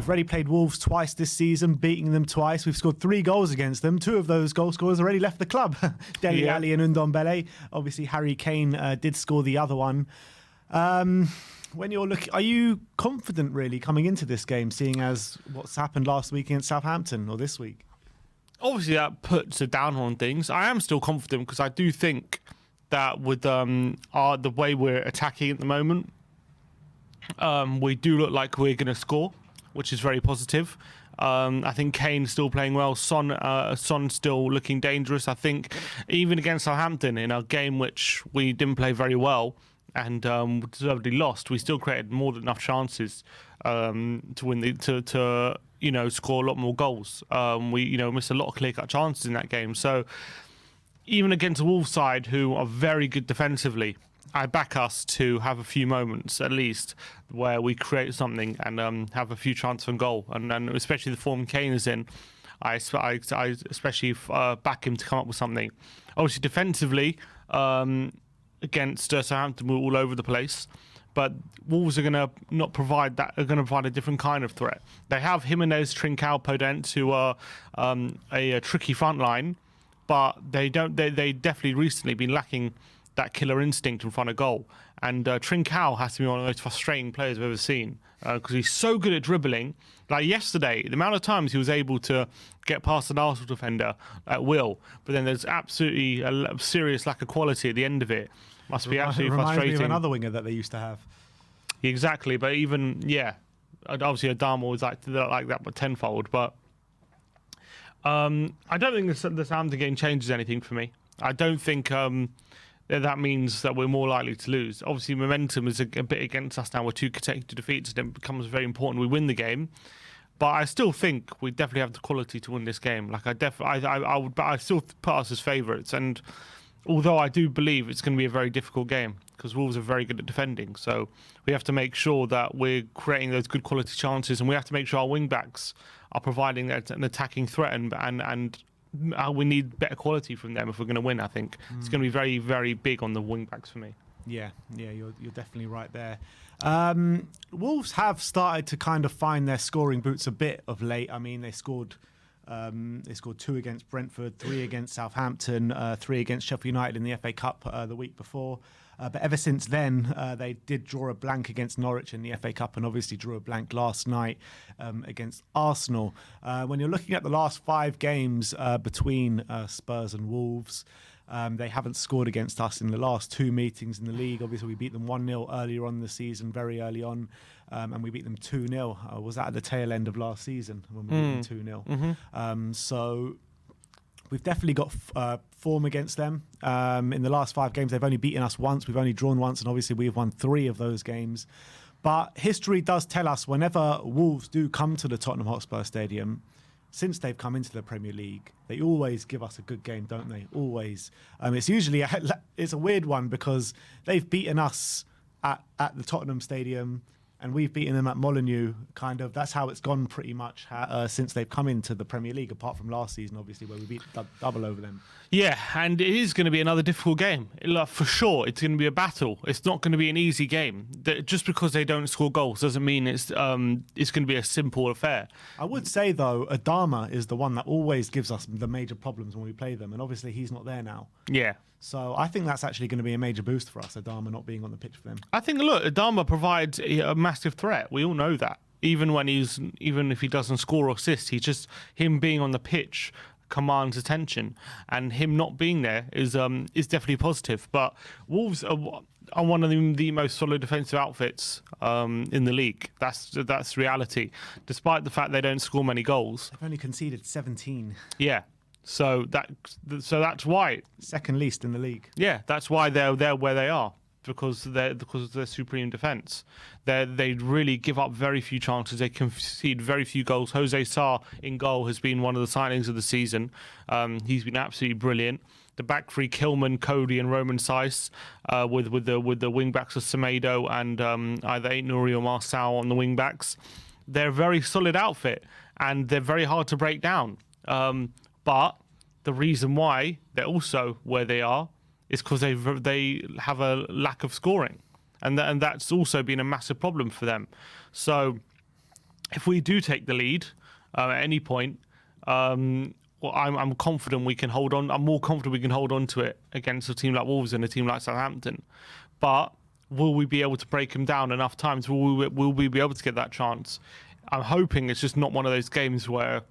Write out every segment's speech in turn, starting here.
We've already played Wolves twice this season, beating them twice. We've scored 3 goals against them. 2 of those goal scorers already left the club. Dele Alli and Ndombele. Obviously, Harry Kane did score the other one. When you're looking, are you confident really coming into this game, seeing as what's happened last week against Southampton or this week? Obviously, that puts a down on things. I am still confident because I do think that with the way we're attacking at the moment, we do look like we're going to score, which is very positive. I think Kane's still playing well. Son's still looking dangerous. I think even against Southampton in a game which we didn't play very well and deservedly lost, we still created more than enough chances to win to score a lot more goals. We missed a lot of clear-cut chances in that game. So even against a Wolves side who are very good defensively, I back us to have a few moments at least where we create something and have a few chances on goal. And especially the form Kane is in, I especially back him to come up with something. Obviously defensively, against Southampton, we're all over the place. But Wolves are going to not provide that. Are going to provide a different kind of threat. They have Jimenez, Trincao, Podence, who are a tricky front line, but they don't. They definitely recently been lacking that killer instinct in front of goal. And Trincao has to be one of the most frustrating players I've ever seen because he's so good at dribbling. Like yesterday, the amount of times he was able to get past an Arsenal defender at will, but then there's absolutely a serious lack of quality at the end of it. Must be absolutely frustrating. Reminds me of another winger that they used to have. Exactly, but even, obviously Adama was like that, but tenfold. But I don't think the Southampton game changes anything for me. I don't think that means that we're more likely to lose. Obviously, momentum is a bit against us now. We're 2 consecutive defeats, and it becomes very important we win the game. But I still think we definitely have the quality to win this game. Like I still put us as favourites, and although I do believe it's going to be a very difficult game because Wolves are very good at defending. So we have to make sure that we're creating those good quality chances, and we have to make sure our wing-backs are providing an attacking threat, and we need better quality from them if we're going to win, I think. It's going to be very, very big on the wing-backs for me. Yeah, you're definitely right there. Wolves have started to kind of find their scoring boots a bit of late. I mean, they scored 2 against Brentford, 3 against Southampton, 3 against Sheffield United in the FA Cup the week before. But ever since then, they did draw a blank against Norwich in the FA Cup and obviously drew a blank last night against Arsenal. When you're looking at the last 5 games between Spurs and Wolves, they haven't scored against us in the last 2 meetings in the league. Obviously, we beat them 1-0 earlier on in the season, very early on, and we beat them 2-0. Was that at the tail end of last season when we beat them 2-0? So we've definitely got form against them. In the last 5 games, they've only beaten us once. We've only drawn once, and obviously we've won 3 of those games. But history does tell us whenever Wolves do come to the Tottenham Hotspur Stadium, since they've come into the Premier League, they always give us a good game, don't they? Always. It's usually it's a weird one because they've beaten us at the Tottenham Stadium and we've beaten them at Molineux. Kind of that's how it's gone pretty much since they've come into the Premier League, apart from last season, obviously, where we beat double over them. Yeah, and it is going to be another difficult game. For sure, it's going to be a battle. It's not going to be an easy game. Just because they don't score goals doesn't mean it's going to be a simple affair. I would say, though, Adama is the one that always gives us the major problems when we play them, and obviously he's not there now. Yeah. So I think that's actually going to be a major boost for us, Adama not being on the pitch for them. I think, look, Adama provides a massive threat. We all know that. Even if he doesn't score or assist, him being on the pitch commands attention, and him not being there is definitely positive. But Wolves are one of the most solid defensive outfits in the league. That's reality. Despite the fact they don't score many goals, they've only conceded 17. Yeah. So that's why second least in the league. Yeah, that's why they're where they are, because of their supreme defence. They really give up very few chances. They concede very few goals. Jose Sarr in goal has been one of the signings of the season. He's been absolutely brilliant. The back three, Kilman, Cody, and Roman Saiss, with the wing backs of Semedo and either Aït-Nouri or Marçal on the wing backs. They're a very solid outfit, and they're very hard to break down. But the reason why they're also where they are is because they have a lack of scoring, and that's also been a massive problem for them. So if we do take the lead at any point, well, I'm confident we can hold on. I'm more confident we can hold on to it against a team like Wolves and a team like Southampton. But will we be able to break them down enough times? Will we be able to get that chance? I'm hoping it's just not one of those games where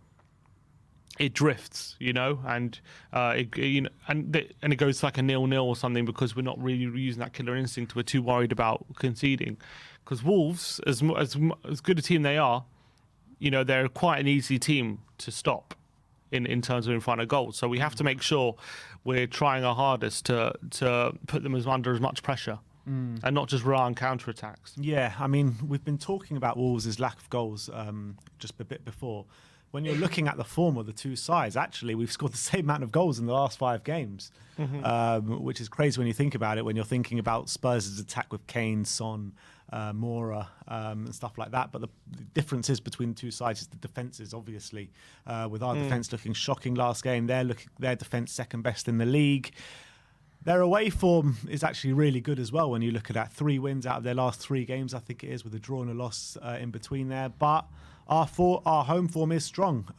it drifts, and it goes like a 0-0 or something because we're not really using that killer instinct. We're too worried about conceding. Because Wolves, as good a team they are, they're quite an easy team to stop in terms of in front of goals. So we have to make sure we're trying our hardest to put them under as much pressure and not just rely on counter-attacks. Yeah, I mean, we've been talking about Wolves' lack of goals just a bit before. When you're looking at the form of the two sides, actually, we've scored the same amount of goals in the last 5 games, which is crazy when you think about it, when you're thinking about Spurs' attack with Kane, Son, Mora, and stuff like that. But the differences between the two sides is the defences, obviously. With our defence looking shocking last game, their defence second best in the league. Their away form is actually really good as well when you look at that. 3 wins out of their last 3 games, I think it is, with a draw and a loss in between there. But our home form is strong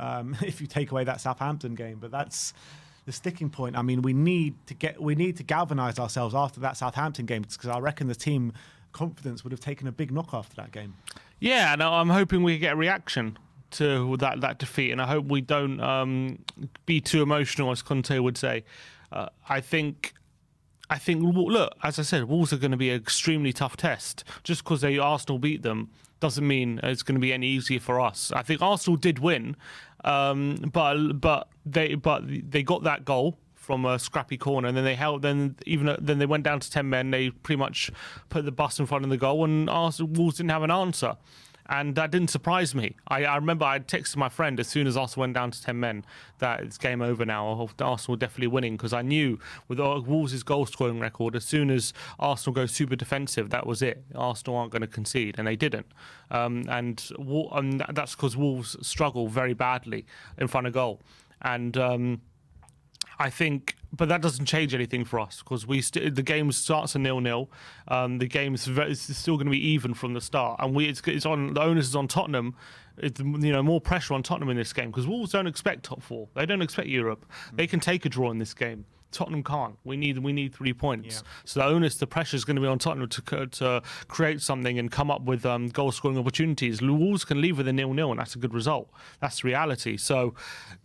if you take away that Southampton game. But that's the sticking point. I mean, we need to galvanise ourselves after that Southampton game because I reckon the team confidence would have taken a big knock after that game. Yeah, and I'm hoping we get a reaction to that defeat, and I hope we don't be too emotional, as Conte would say. I think, look, as I said, Wolves are going to be an extremely tough test. Just because Arsenal beat them doesn't mean it's going to be any easier for us. I think Arsenal did win, but they got that goal from a scrappy corner, and then they went down to 10 men. They pretty much put the bus in front of the goal, and Wolves didn't have an answer. And that didn't surprise me. I remember I texted my friend as soon as Arsenal went down to 10 men that it's game over now. Arsenal definitely winning, because I knew with Wolves' goal scoring record, as soon as Arsenal goes super defensive, that was it. Arsenal aren't going to concede, and they didn't. And that's because Wolves struggle very badly in front of goal. And I think, but that doesn't change anything for us because the game starts a 0-0. The game is still going to be even from the start, and it's on the onus is on Tottenham. It's more pressure on Tottenham in this game because Wolves don't expect top 4. They don't expect Europe. They can take a draw in this game. Tottenham can't. We need 3 points. Yeah. So the pressure is going to be on Tottenham to create something and come up with goal scoring opportunities. Wolves can leave with a 0-0, and that's a good result. That's the reality. So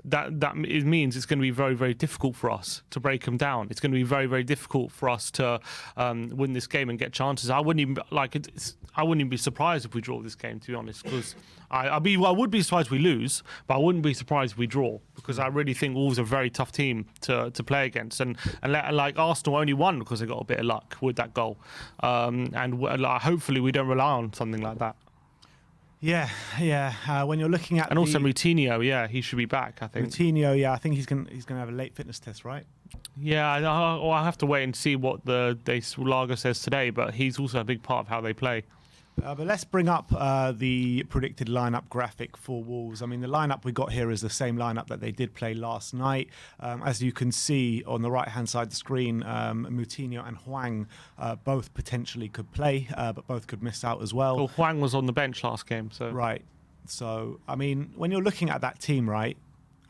that it means it's going to be very, very difficult for us to break them down. It's going to be very, very difficult for us to win this game and get chances. I wouldn't even be surprised if we draw this game, to be honest, because I would be surprised if we lose, but I wouldn't be surprised if we draw because I really think Wolves are a very tough team to play against. And like Arsenal only won because they got a bit of luck with that goal. And hopefully we don't rely on something like that. Yeah. When you're looking at also Moutinho, he should be back. I think Moutinho, I think he's going to have a late fitness test, right? Yeah, I'll have to wait and see what the Lager says today. But he's also a big part of how they play. But let's bring up the predicted lineup graphic for Wolves. I mean, the lineup we got here is the same lineup that they did play last night. As you can see on the right-hand side of the screen, Moutinho and Hwang both potentially could play, but both could miss out as well. Well, Hwang was on the bench last game, so right. So, I mean, when you're looking at that team, right?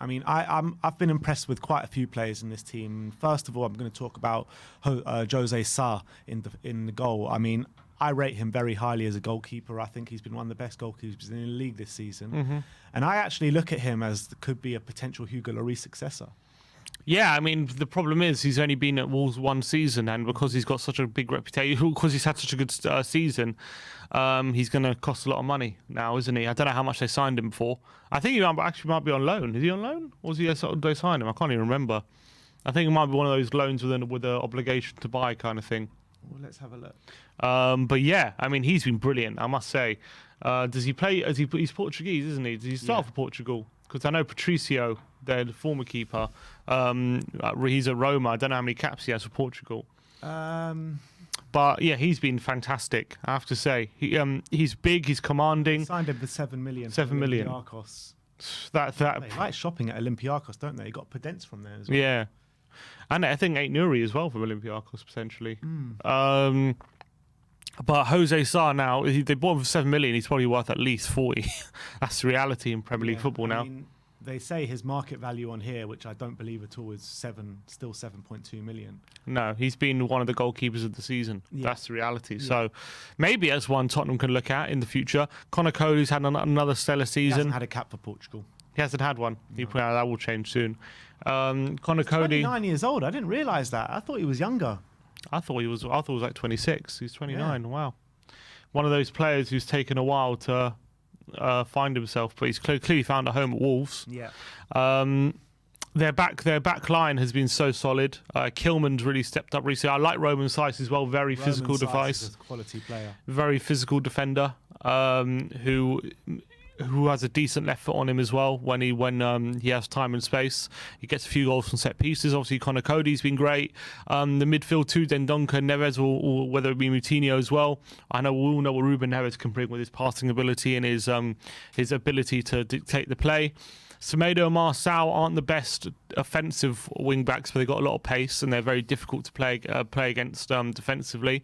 I mean, I've been impressed with quite a few players in this team. First of all, I'm going to talk about Jose Sa in the goal. I mean, I rate him very highly as a goalkeeper. I think he's been one of the best goalkeepers in the league this season. Mm-hmm. And I actually look at him as could be a potential Hugo Lloris successor. Yeah, I mean, the problem is he's only been at Wolves 1 season, and because he's got such a big reputation, because he's had such a good season, he's going to cost a lot of money now, isn't he? I don't know how much they signed him for. I think he might be on loan. Is he on loan? Or was he they signed him? I can't even remember. I think it might be one of those loans with an obligation to buy kind of thing. Well, let's have a look. But yeah, I mean, he's been brilliant, I must say. Does he play? He's Portuguese, isn't he? Does he start for Portugal? Because I know Patricio, the former keeper, he's at Roma. I don't know how many caps he has for Portugal. But yeah, he's been fantastic, I have to say. He's big, he's commanding. They signed him for 7 million. 7 million. Olympiacos. They like shopping at Olympiacos, don't they? You got Podence from there as well. Yeah. And I think Nuri as well from Olympiacos, potentially. But Jose Sarr now, they bought him for 7 million. He's probably worth at least 40. That's the reality in Premier League football now. I mean, they say his market value on here, which I don't believe at all, is still 7.2 million. No, he's been one of the goalkeepers of the season. Yeah. That's the reality. Yeah. So maybe as one Tottenham can look at in the future. Connor Cody's had another stellar season. He hasn't had a cap for Portugal. He hasn't had one. No. That will change soon. Connor He's Cody, 29 years old. I didn't realise that. I thought he was younger. I thought he was like 26. He's 29. Yeah. Wow. One of those players who's taken a while to find himself, but he's clearly found a home at Wolves. Yeah. Their back line has been so solid. Kilman's really stepped up recently. I like Roman Saiz as well. Very physical device. Quality player. Very physical defender. Who has a decent left foot on him as well when he has time and space. He gets a few goals from set pieces. Obviously, Connor Cody's been great. The midfield too, Dendoncker, Neves, or whether it be Moutinho as well. I know we all know what Ruben Neves can bring with his passing ability and his ability to dictate the play. Semedo and Marçal aren't the best offensive wing backs, but they've got a lot of pace and they're very difficult to play against defensively.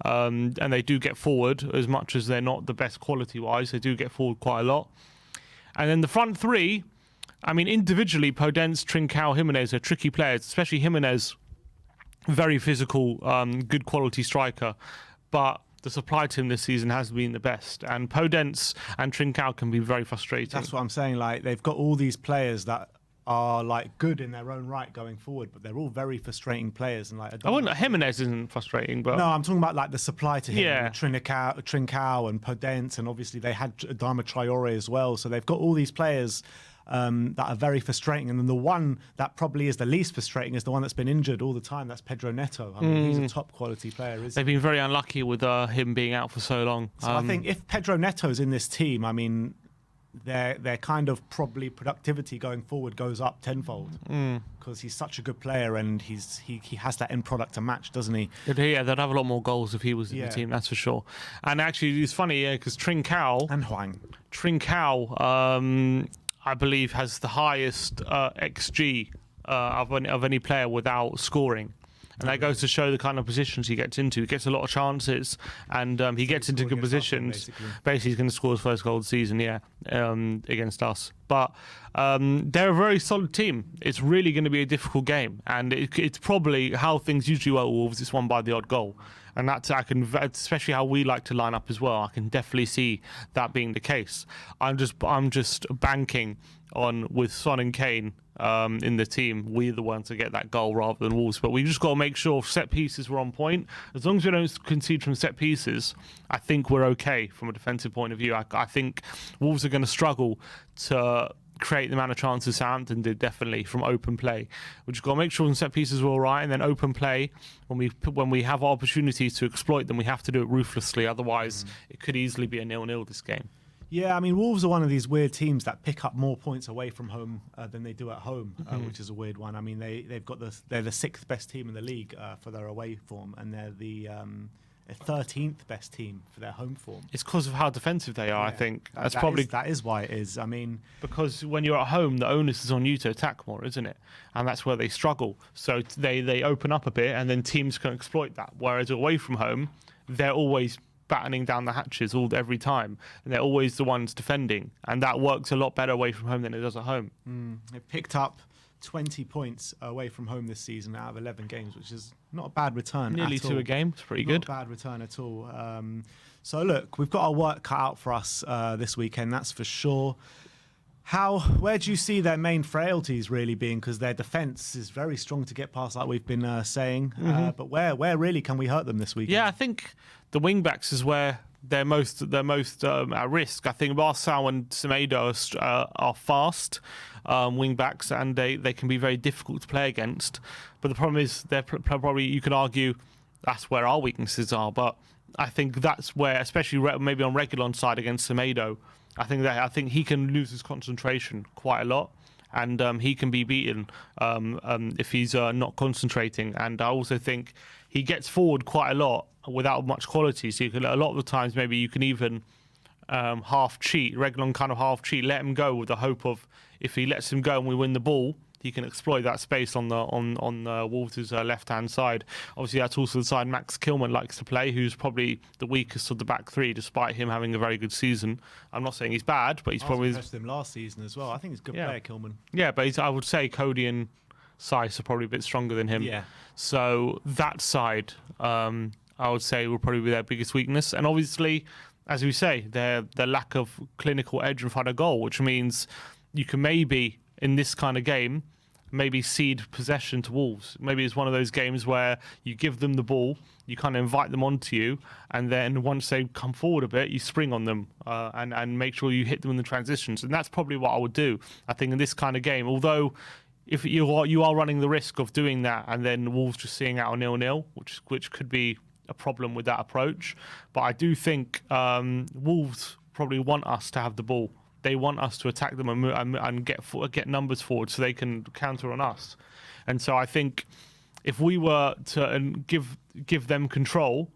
And they do get forward as much as they're not the best quality-wise. They do get forward quite a lot. And then the front three, I mean, individually, Podence, Trincao, Jimenez are tricky players, especially Jimenez, very physical, good quality striker. But the supply to him this season has been the best, and Podence and Trincao can be very frustrating. That's what I'm saying. Like, they've got all these players that are like good in their own right going forward, but they're all very frustrating players. And like, Jimenez isn't frustrating, but no, I'm talking about like the supply to him. Yeah, Trincao and Podence, and obviously they had Adama Traore as well. So they've got all these players that are very frustrating, and then the one that probably is the least frustrating is the one that's been injured all the time. That's Pedro Neto. I mean, he's a top quality player. They've been very unlucky with him being out for so long. So I think if Pedro Neto's in this team, I mean, their kind of probably productivity going forward goes up tenfold because he's such a good player and he has that end product to match, doesn't he? Yeah, they'd have a lot more goals if he was in the team, that's for sure. And actually, it's funny, because Trincao and Huang. Trincao, I believe, has the highest XG of any player without scoring. And that goes to show the kind of positions he gets into. He gets a lot of chances, and he gets into good positions. Basically, he's going to score his first goal of the season, against us. But they're a very solid team. It's really going to be a difficult game, and it's probably how things usually work with Wolves. It's won by the odd goal. And that's, especially how we like to line up as well. I can definitely see that being the case. I'm just banking on, with Son and Kane in the team, we're the ones to get that goal rather than Wolves. But we've just got to make sure set pieces were on point. As long as we don't concede from set pieces, I think we're okay from a defensive point of view. I think Wolves are going to struggle to create the amount of chances Southampton did, definitely, from open play. We just got to make sure the set pieces were all right, and then open play, when we have opportunities to exploit them, we have to do it ruthlessly. Otherwise, it could easily be a 0-0 this game. Yeah, I mean, Wolves are one of these weird teams that pick up more points away from home than they do at home, which is a weird one. I mean, they're the sixth best team in the league for their away form, and they're the 13th best team for their home form. It's because of how defensive they are. I think that is why it is. I mean, because when you're at home, the onus is on you to attack more, isn't it? And that's where they struggle. So they open up a bit, and then teams can exploit that. Whereas away from home, they're always battening down the hatches every time, and they're always the ones defending, and that works a lot better away from home than it does at home. They've picked up 20 points away from home this season out of 11 games, which is not a bad return. Nearly two a game. It's pretty good. Not a bad return at all. So look, we've got our work cut out for us this weekend, that's for sure. Where do you see their main frailties really being? Because their defence is very strong to get past, like we've been saying. But where really can we hurt them this weekend? Yeah, I think the wing backs is where they're most at risk. I think Marçal and Semedo are fast wing backs, and they can be very difficult to play against. But the problem is, they're probably, you can argue, that's where our weaknesses are. But I think that's where, especially maybe on Reguilon's side against Semedo, I think he can lose his concentration quite a lot, and he can be beaten if he's not concentrating. And I also think he gets forward quite a lot without much quality. So a lot of the times, maybe you can even half cheat, Reguilon kind of half cheat, let him go with the hope of, if he lets him go and we win the ball, he can exploit that space on the Wolves' left-hand side. Obviously, that's also the side Max Kilman likes to play, who's probably the weakest of the back three, despite him having a very good season. I'm not saying he's bad, but he's probably impressed him last season as well. I think he's a good player, Kilman. Yeah, but I would say Cody and Saiss are probably a bit stronger than him. Yeah. So that side, I would say, will probably be their biggest weakness. And obviously, as we say, their lack of clinical edge in front of goal, which means you can maybe, in this kind of game, maybe cede possession to Wolves. Maybe it's one of those games where you give them the ball, you kind of invite them onto you, and then once they come forward a bit, you spring on them and make sure you hit them in the transitions. And that's probably what I would do, I think, in this kind of game. Although, if you are running the risk of doing that and then Wolves just seeing out a 0-0, which could be a problem with that approach. But I do think Wolves probably want us to have the ball. They want us to attack them and get numbers forward so they can counter on us. And so I think if we were to give them control,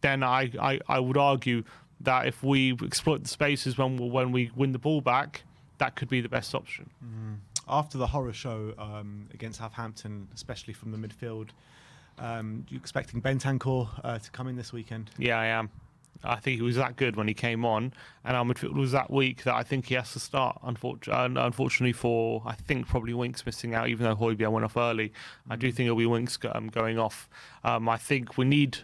then I would argue that if we exploit the spaces when we win the ball back, that could be the best option. After the horror show against Southampton, especially from the midfield, you expecting Bentancur to come in this weekend? Yeah, I am. I think he was that good when he came on, and our midfield was that weak that I think he has to start. Unfortunately for, I think, probably Winks missing out, even though Højbjerg went off early. I do think it'll be Winks going off. I think we need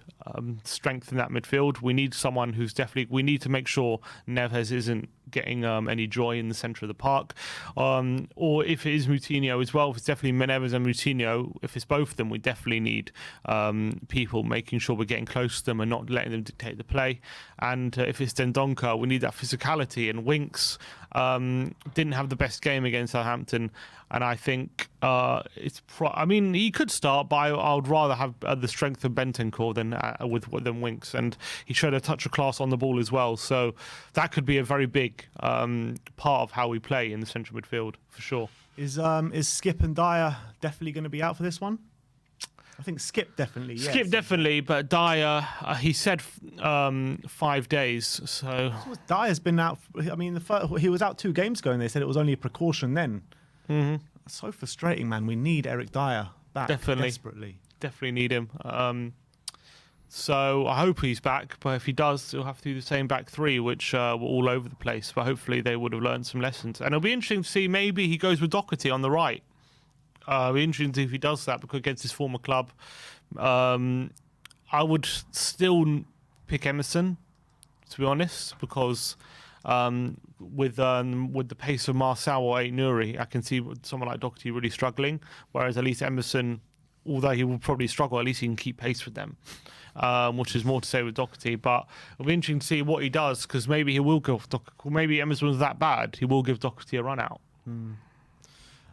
strength in that midfield. We need someone who's we need to make sure Neves isn't getting any joy in the centre of the park. Or if it is Moutinho as well, if it's definitely Neves and Moutinho, if it's both of them, we definitely need people making sure we're getting close to them and not letting them dictate the play. And if it's Dendoncker, we need that physicality. And Winks didn't have the best game against Southampton, and I think I mean, he could start, but I would rather have the strength of Bentancur than Winks, and he showed a touch of class on the ball as well. So that could be a very big part of how we play in the central midfield for sure. Is Skip and Dyer definitely going to be out for this one? I think Skip definitely. Yes. Skip definitely, but Dyer, he said 5 days. So Dyer's been out. I mean, he was out 2 games ago, and they said it was only a precaution then. Mm-hmm. So frustrating, man. We need Eric Dyer back desperately. Definitely need him. So I hope he's back, but if he does, he'll have to do the same back three, which were all over the place. But hopefully they would have learned some lessons. And it'll be interesting to see, maybe he goes with Doherty on the right. It'll be interesting to see if he does that, because against his former club. I would still pick Emerson, to be honest, because with the pace of Marcel or Aït-Nouri, I can see someone like Doherty really struggling, whereas at least Emerson, although he will probably struggle, at least he can keep pace with them, which is more to say with Doherty. But it'll be interesting to see what he does, because maybe he will give maybe Emerson was that bad, he will give Doherty a run out.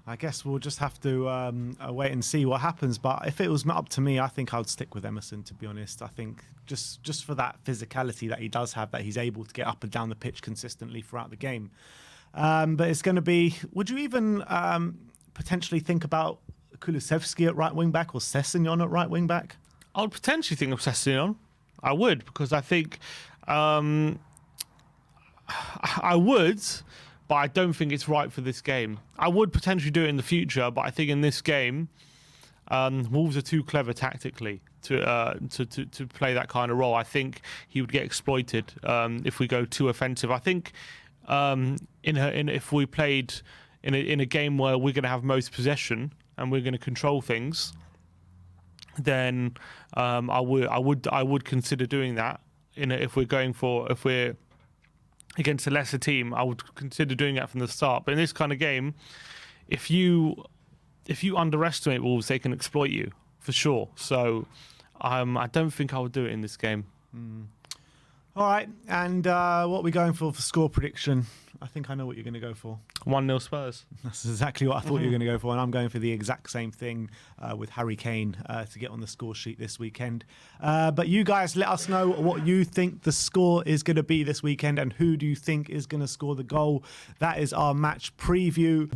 I guess we'll just have to wait and see what happens. But if it was up to me, I think I'd stick with Emerson, to be honest. I think just for that physicality that he does have, that he's able to get up and down the pitch consistently throughout the game. But it's going to be... Would you even potentially think about Kulusevski at right wing-back or Sessegnon at right wing-back? I would potentially think of Sessegnon. I would, because I think... I would... but I don't think it's right for this game. I would potentially do it in the future, but I think in this game, Wolves are too clever tactically to play that kind of role. I think he would get exploited if we go too offensive. I think if we played in a game where we're going to have most possession and we're going to control things, then I would consider doing that. If we're against a lesser team, I would consider doing that from the start. But in this kind of game, if you underestimate Wolves, they can exploit you for sure. So I don't think I would do it in this game. All right, and what are we going for score prediction? I think I know what you're going to go for. 1-0 Spurs. That's exactly what I thought you were going to go for, and I'm going for the exact same thing with Harry Kane to get on the score sheet this weekend. But you guys, let us know what you think the score is going to be this weekend, and who do you think is going to score the goal. That is our match preview.